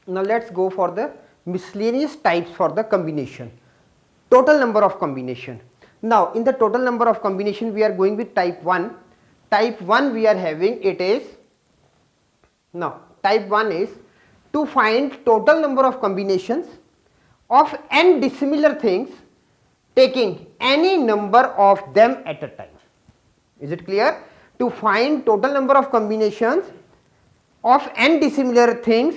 Now let us go for the miscellaneous types for the combination. Total number of combination. Now in the total number of combination we are going with type 1. Type 1 we are having, it is, now type 1 is to find total number of combinations of n dissimilar things taking any number of them at a time. Is it clear? To find total number of combinations of n dissimilar things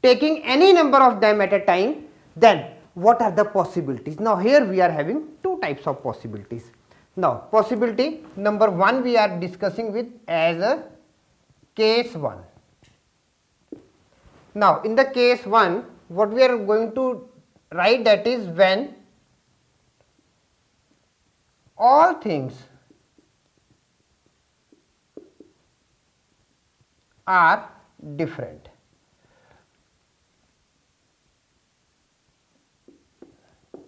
taking any number of them at a time, then what are the possibilities? Now here we are having two types of possibilities. Now possibility number 1 we are discussing with as a case 1. Now in the case 1 what we are going to write, that is when all things are different.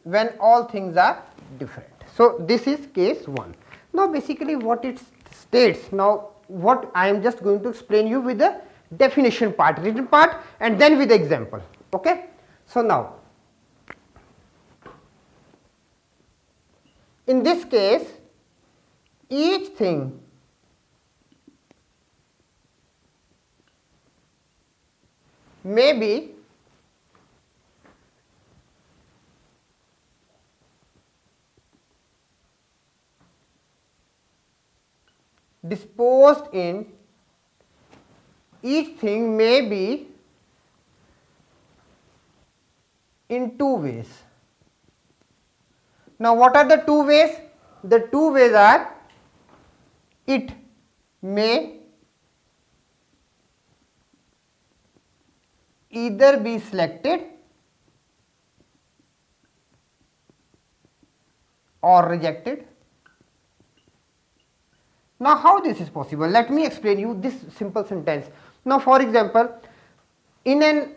When all things are different. So this is case 1. Now basically what it states, now what I am just going to explain you with the definition part, written part, and then with the example. Okay. So now in this case each thing may be disposed in, each thing may be in two ways. Now what are the two ways? The two ways are, it may either be selected or rejected. Now how this is possible? Let me explain you this simple sentence. Now for example, in an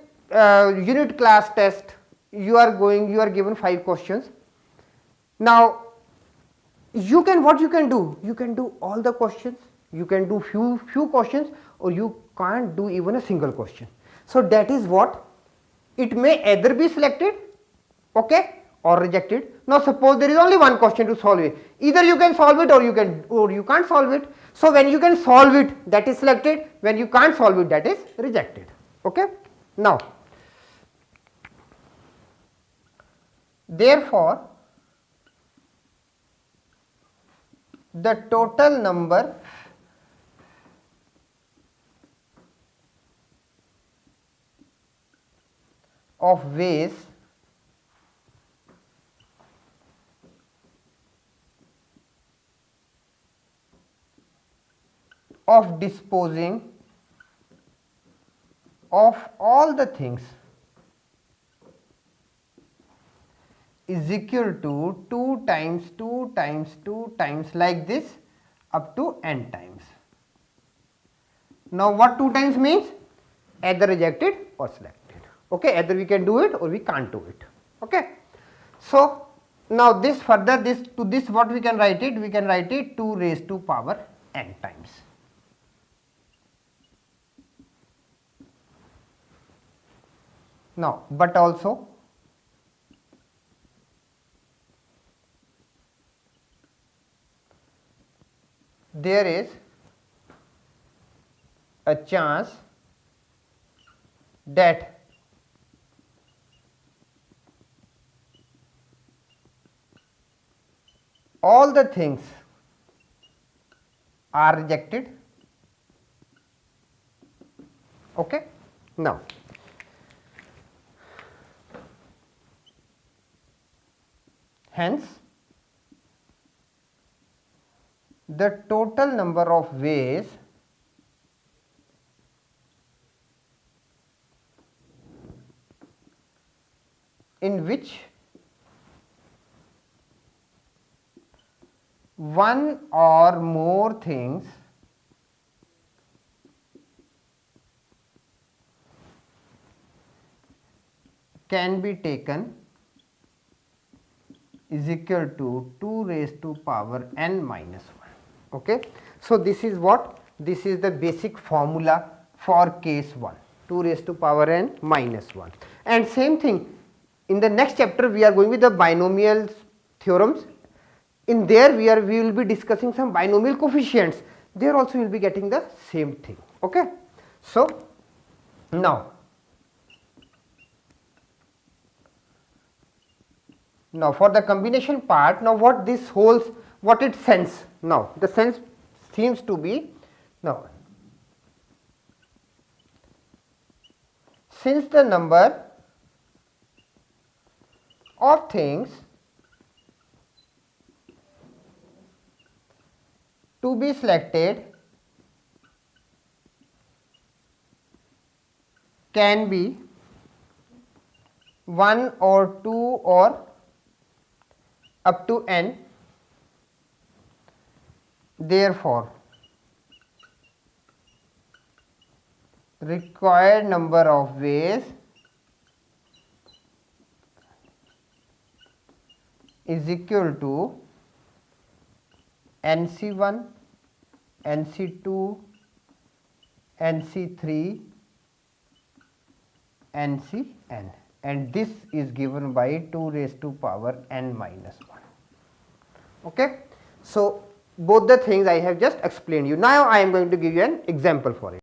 unit class test you are given 5 questions. Now you can, what you can do? You can do all the questions, you can do few questions, or you can't do even a single question. So that is what, it may either be selected, okay, or rejected. Now suppose there is only one question to solve it, either you can solve it or you can't solve it. So when you can solve it, that is selected, when you can't solve it, that is rejected. Okay. Now therefore the total number of ways of disposing of all the things is equal to 2 times 2 times 2 times like this up to n times. Now what 2 times means? Either rejected or selected. Okay, either we can do it or we can't do it. Okay. So now this further, this to this what we can write it? We can write it 2 raised to power n times. Now but also there is a chance that all the things are rejected. Okay. Now hence the total number of ways in which one or more things can be taken is equal to 2 raised to power n minus 1. Okay. So this is what? This is the basic formula for case 1. 2 raised to power n minus 1. And same thing in the next chapter we are going with the binomial theorems. In there we will be discussing some binomial coefficients. There also you will be getting the same thing. Okay. So now for the combination part, now what this holds, what it sense. Now the sense seems to be, now since the number of things to be selected can be 1 or 2 or up to n, therefore required number of ways is equal to NC1, NC2, NC3, NCn, and this is given by 2 raised to power n minus 1. Okay. So both the things I have just explained you. Now I am going to give you an example for it.